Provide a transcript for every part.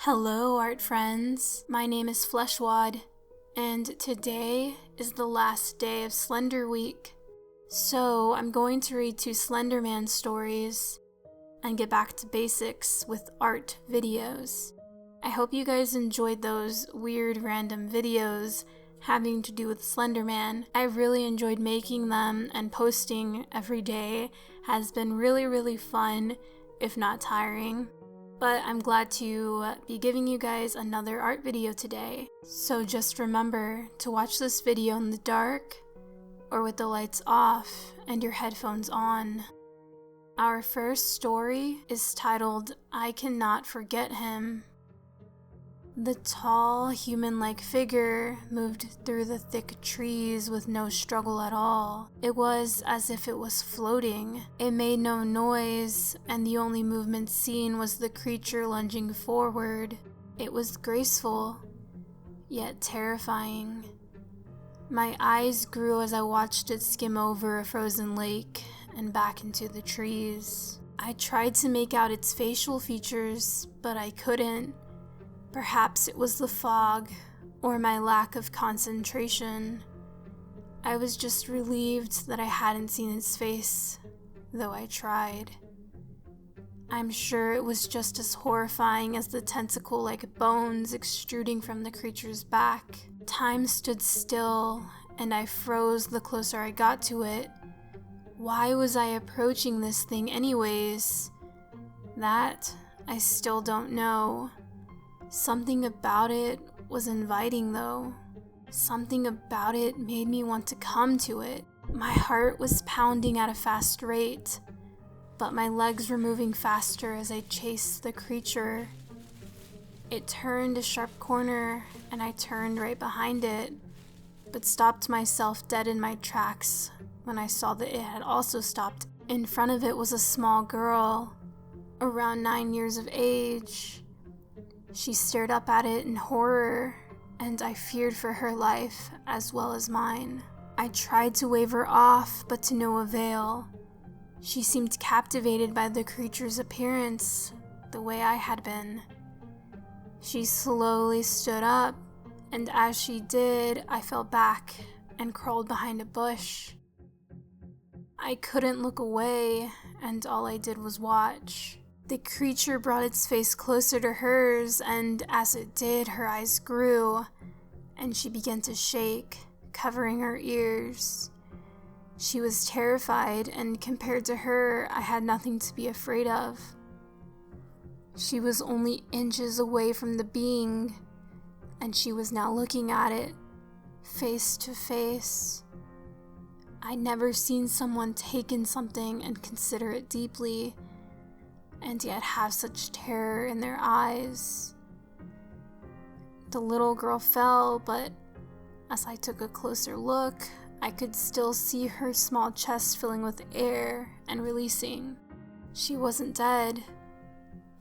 Hello, art friends. My name is Fleshwad, and today is the last day of Slender Week. So I'm going to read 2 Slenderman stories and get back to basics with art videos. I hope you guys enjoyed those weird random videos having to do with Slenderman. I really enjoyed making them, and posting every day has been really fun, if not tiring. But I'm glad to be giving you guys another art video today. So just remember to watch this video in the dark or with the lights off and your headphones on. Our first story is titled, I Cannot Forget Him. The tall, human-like figure moved through the thick trees with no struggle at all. It was as if it was floating. It made no noise, and the only movement seen was the creature lunging forward. It was graceful, yet terrifying. My eyes grew as I watched it skim over a frozen lake and back into the trees. I tried to make out its facial features, but I couldn't. Perhaps it was the fog, or my lack of concentration. I was just relieved that I hadn't seen its face, though I tried. I'm sure it was just as horrifying as the tentacle-like bones extruding from the creature's back. Time stood still, and I froze the closer I got to it. Why was I approaching this thing anyways? That I still don't know. Something about it was inviting though. Something about it made me want to come to it. My heart was pounding at a fast rate, but my legs were moving faster as I chased the creature. It turned a sharp corner and I turned right behind it, but stopped myself dead in my tracks when I saw that it had also stopped. In front of it was a small girl, around 9 years of age. She stared up at it in horror, and I feared for her life as well as mine. I tried to wave her off, but to no avail. She seemed captivated by the creature's appearance, the way I had been. She slowly stood up, and as she did, I fell back and crawled behind a bush. I couldn't look away, and all I did was watch. The creature brought its face closer to hers, and as it did, her eyes grew, and she began to shake, covering her ears. She was terrified, and compared to her, I had nothing to be afraid of. She was only inches away from the being, and she was now looking at it, face to face. I'd never seen someone take in something and consider it deeply, and yet have such terror in their eyes. The little girl fell, but as I took a closer look, I could still see her small chest filling with air and releasing. She wasn't dead,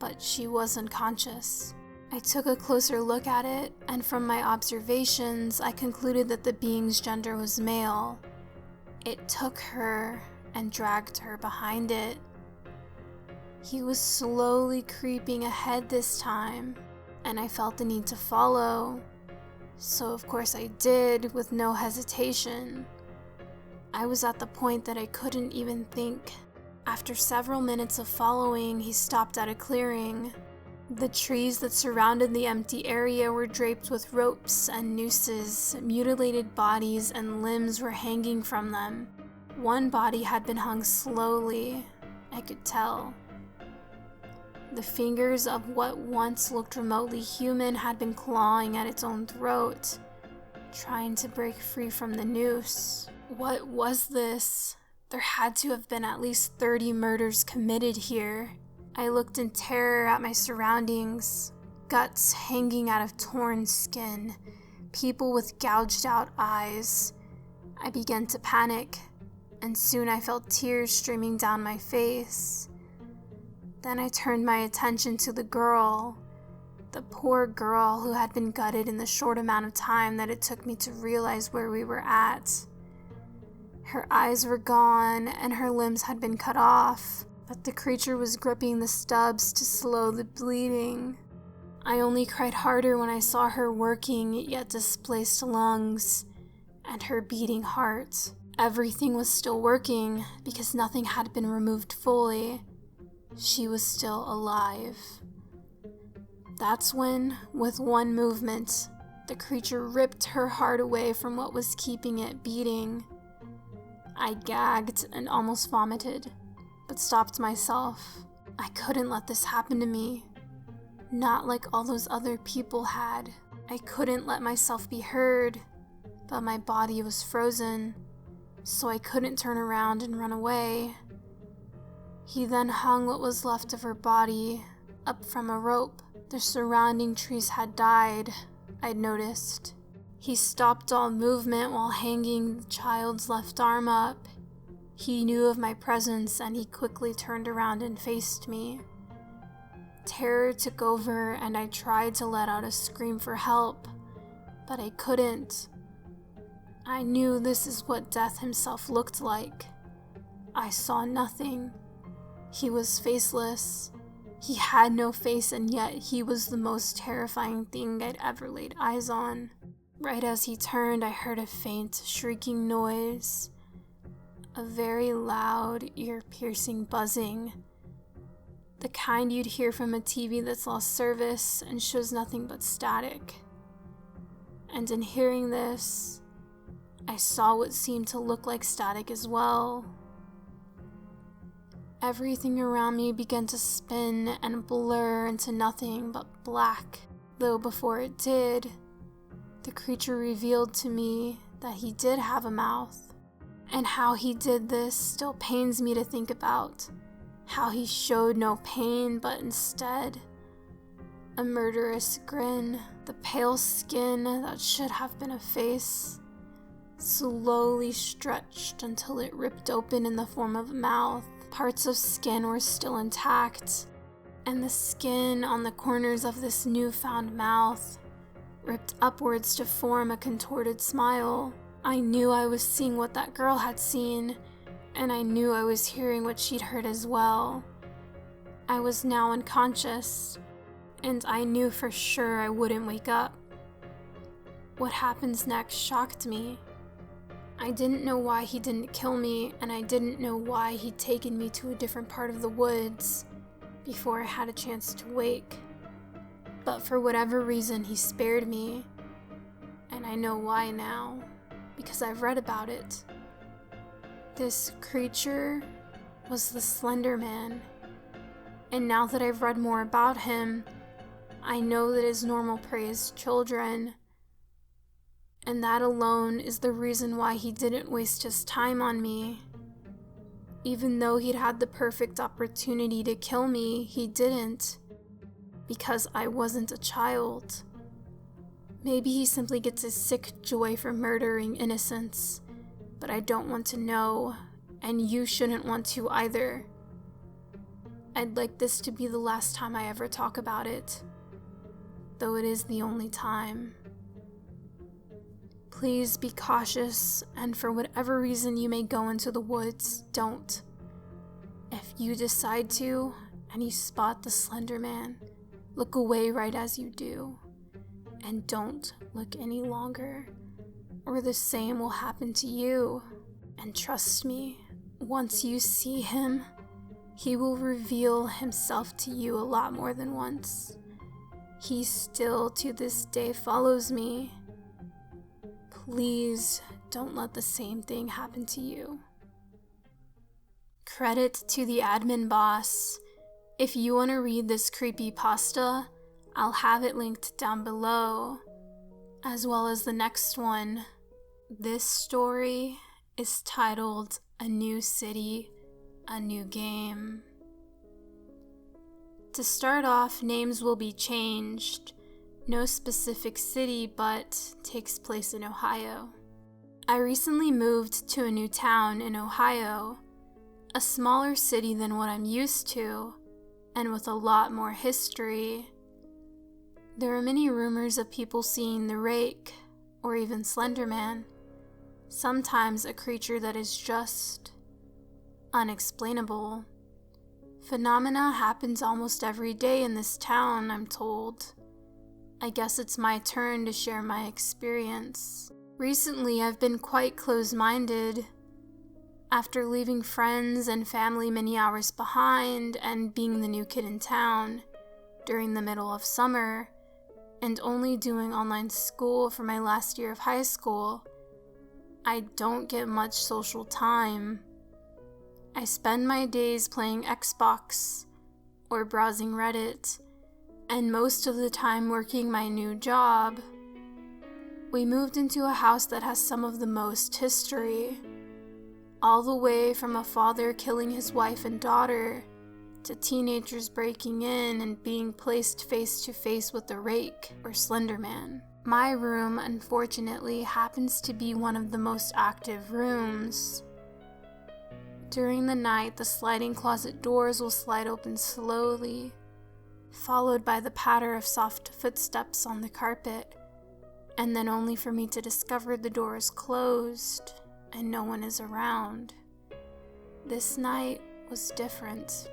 but she was unconscious. I took a closer look at it, and from my observations, I concluded that the being's gender was male. It took her and dragged her behind it. He was slowly creeping ahead this time, and I felt the need to follow, so of course I did with no hesitation. I was at the point that I couldn't even think. After several minutes of following, he stopped at a clearing. The trees that surrounded the empty area were draped with ropes and nooses. Mutilated bodies and limbs were hanging from them. One body had been hung slowly, I could tell. The fingers of what once looked remotely human had been clawing at its own throat, trying to break free from the noose. What was this? There had to have been at least 30 murders committed here. I looked in terror at my surroundings, guts hanging out of torn skin, people with gouged out eyes. I began to panic, and soon I felt tears streaming down my face. Then I turned my attention to the girl, the poor girl who had been gutted in the short amount of time that it took me to realize where we were at. Her eyes were gone and her limbs had been cut off, but the creature was gripping the stubs to slow the bleeding. I only cried harder when I saw her working yet displaced lungs and her beating heart. Everything was still working because nothing had been removed fully. She was still alive. That's when, with one movement, the creature ripped her heart away from what was keeping it beating. I gagged and almost vomited, but stopped myself. I couldn't let this happen to me. Not like all those other people had. I couldn't let myself be heard, but my body was frozen, so I couldn't turn around and run away. He then hung what was left of her body up from a rope. The surrounding trees had died, I'd noticed. He stopped all movement while hanging the child's left arm up. He knew of my presence and he quickly turned around and faced me. Terror took over and I tried to let out a scream for help, but I couldn't. I knew this is what death himself looked like. I saw nothing. He was faceless. He had no face, and yet he was the most terrifying thing I'd ever laid eyes on. Right as he turned, I heard a faint, shrieking noise. A very loud, ear-piercing buzzing. The kind you'd hear from a TV that's lost service and shows nothing but static. And in hearing this, I saw what seemed to look like static as well. Everything around me began to spin and blur into nothing but black, though before it did, the creature revealed to me that he did have a mouth. And how he did this still pains me to think about. How he showed no pain, but instead a murderous grin. The pale skin that should have been a face slowly stretched until it ripped open in the form of a mouth. Parts of skin were still intact, and the skin on the corners of this newfound mouth ripped upwards to form a contorted smile. I knew I was seeing what that girl had seen, and I knew I was hearing what she'd heard as well. I was now unconscious, and I knew for sure I wouldn't wake up. What happens next shocked me. I didn't know why he didn't kill me, and I didn't know why he'd taken me to a different part of the woods before I had a chance to wake. But for whatever reason, he spared me, and I know why now, because I've read about it. This creature was the Slenderman, and now that I've read more about him, I know that his normal prey is children. And that alone is the reason why he didn't waste his time on me. Even though he'd had the perfect opportunity to kill me, he didn't. Because I wasn't a child. Maybe he simply gets a sick joy from murdering innocents. But I don't want to know, and you shouldn't want to either. I'd like this to be the last time I ever talk about it. Though it is the only time. Please be cautious, and for whatever reason you may go into the woods, don't. If you decide to, and you spot the Slenderman, look away right as you do, and don't look any longer, or the same will happen to you. And trust me, once you see him, he will reveal himself to you a lot more than once. He still, to this day, follows me. Please don't let the same thing happen to you. Credit to the admin boss. If you want to read this creepypasta, I'll have it linked down below, as well as the next one. This story is titled A New City, A New Game. To start off, names will be changed. No specific city, but takes place in Ohio. I recently moved to a new town in Ohio, a smaller city than what I'm used to, and with a lot more history. There are many rumors of people seeing the Rake, or even Slenderman, sometimes a creature that is just unexplainable. Phenomena happens almost every day in this town, I'm told. I guess it's my turn to share my experience. Recently, I've been quite close-minded. After leaving friends and family many hours behind and being the new kid in town during the middle of summer, and only doing online school for my last year of high school, I don't get much social time. I spend my days playing Xbox or browsing Reddit, and most of the time working my new job. We moved into a house that has some of the most history, all the way from a father killing his wife and daughter to teenagers breaking in and being placed face to face with the rake or Slenderman. My room, unfortunately, happens to be one of the most active rooms. During the night, the sliding closet doors will slide open slowly, followed by the patter of soft footsteps on the carpet, and then only for me to discover the door is closed and no one is around. This night was different.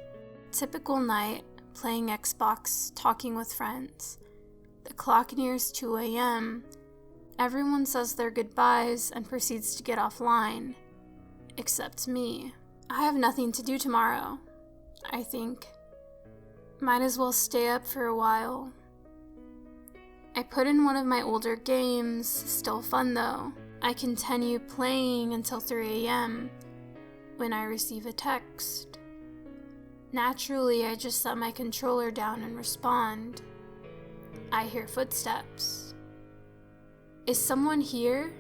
Typical night, playing Xbox, talking with friends. The clock nears 2 a.m. Everyone says their goodbyes and proceeds to get offline, except me. I have nothing to do tomorrow, I think. Might as well stay up for a while. I put in one of my older games, still fun though. I continue playing until 3 a.m. when I receive a text. Naturally, I just set my controller down and respond. I hear footsteps. Is someone here?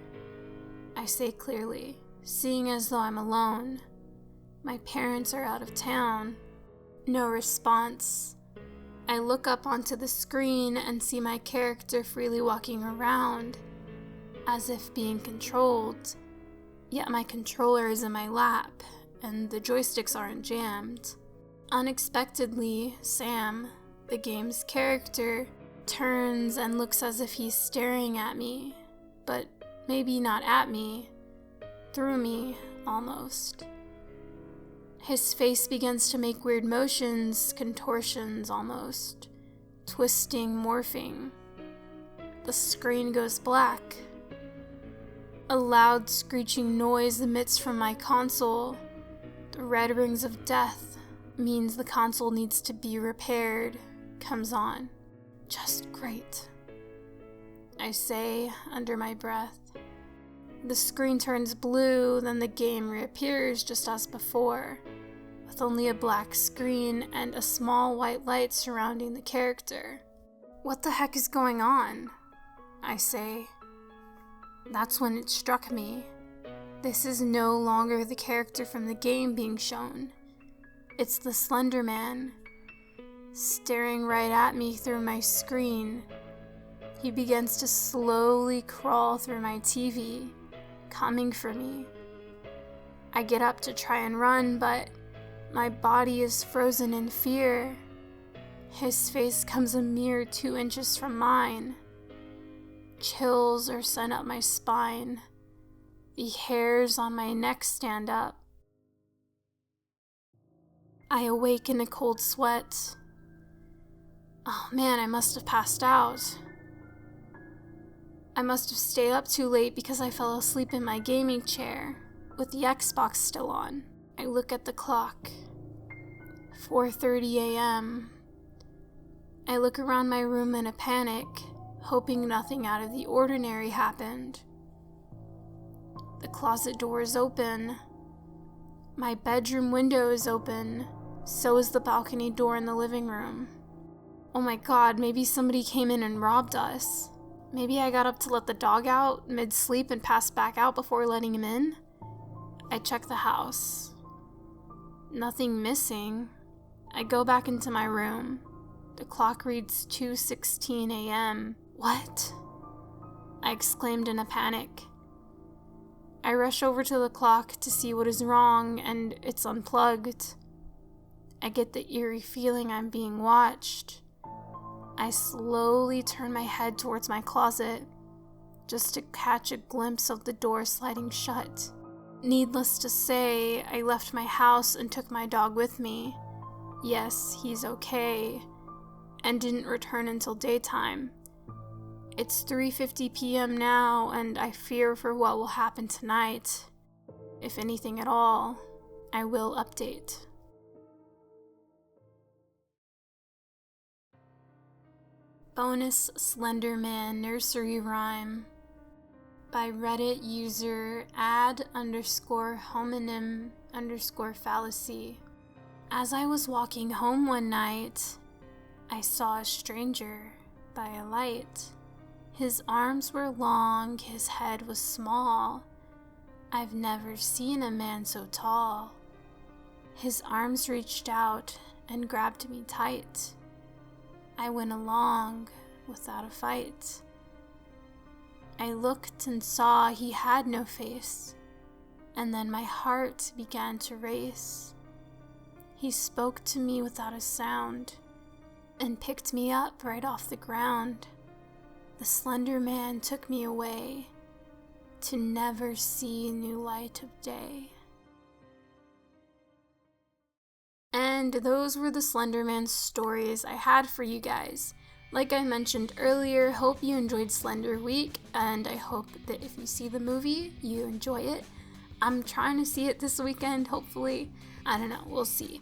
I say clearly, seeing as though I'm alone. My parents are out of town. No response. I look up onto the screen and see my character freely walking around, as if being controlled. Yet my controller is in my lap, and the joysticks aren't jammed. Unexpectedly, Sam, the game's character, turns and looks as if he's staring at me, but maybe not at me, through me, almost. His face begins to make weird motions, contortions almost, twisting, morphing. The screen goes black. A loud screeching noise emits from my console. The red rings of death means the console needs to be repaired, comes on. Just great, I say under my breath. The screen turns blue, then the game reappears just as before, with only a black screen and a small white light surrounding the character. What the heck is going on? I say. That's when it struck me. This is no longer the character from the game being shown. It's the Slenderman, staring right at me through my screen. He begins to slowly crawl through my TV, coming for me. I get up to try and run, but my body is frozen in fear. His face comes a mere 2 inches from mine. Chills are sent up my spine. The hairs on my neck stand up. I awake in a cold sweat. Oh man, I must have passed out. I must have stayed up too late because I fell asleep in my gaming chair, with the Xbox still on. I look at the clock. 4:30 a.m. I look around my room in a panic, hoping nothing out of the ordinary happened. The closet door is open. My bedroom window is open. So is the balcony door in the living room. Oh my god, maybe somebody came in and robbed us. Maybe I got up to let the dog out mid-sleep and passed back out before letting him in. I check the house. Nothing missing. I go back into my room. The clock reads 2:16 a.m. What? I exclaimed in a panic. I rush over to the clock to see what is wrong, and it's unplugged. I get the eerie feeling I'm being watched. I slowly turn my head towards my closet, just to catch a glimpse of the door sliding shut. Needless to say, I left my house and took my dog with me. Yes, he's okay, and didn't return until daytime, It's 3:50 p.m. now, and I fear for what will happen tonight. If anything at all, I will update. Bonus Slenderman Nursery Rhyme by Reddit user ad_homonym_fallacy. As I was walking home one night, I saw a stranger by a light. His arms were long, his head was small. I've never seen a man so tall. His arms reached out and grabbed me tight. I went along without a fight. I looked and saw he had no face, and then my heart began to race. He spoke to me without a sound and picked me up right off the ground. The Slender Man took me away to never see new light of day. And those were the Slenderman stories I had for you guys. Like I mentioned earlier, hope you enjoyed Slender Week, and I hope that if you see the movie, you enjoy it. I'm trying to see it this weekend, hopefully. I don't know, we'll see.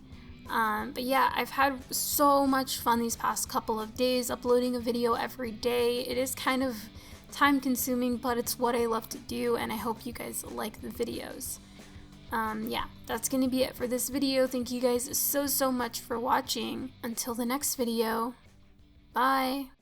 But yeah, I've had so much fun these past couple of days uploading a video every day. It is kind of time consuming, but it's what I love to do, and I hope you guys like the videos. Yeah, that's gonna be it for this video. Thank you guys so much for watching. Until the next video, bye!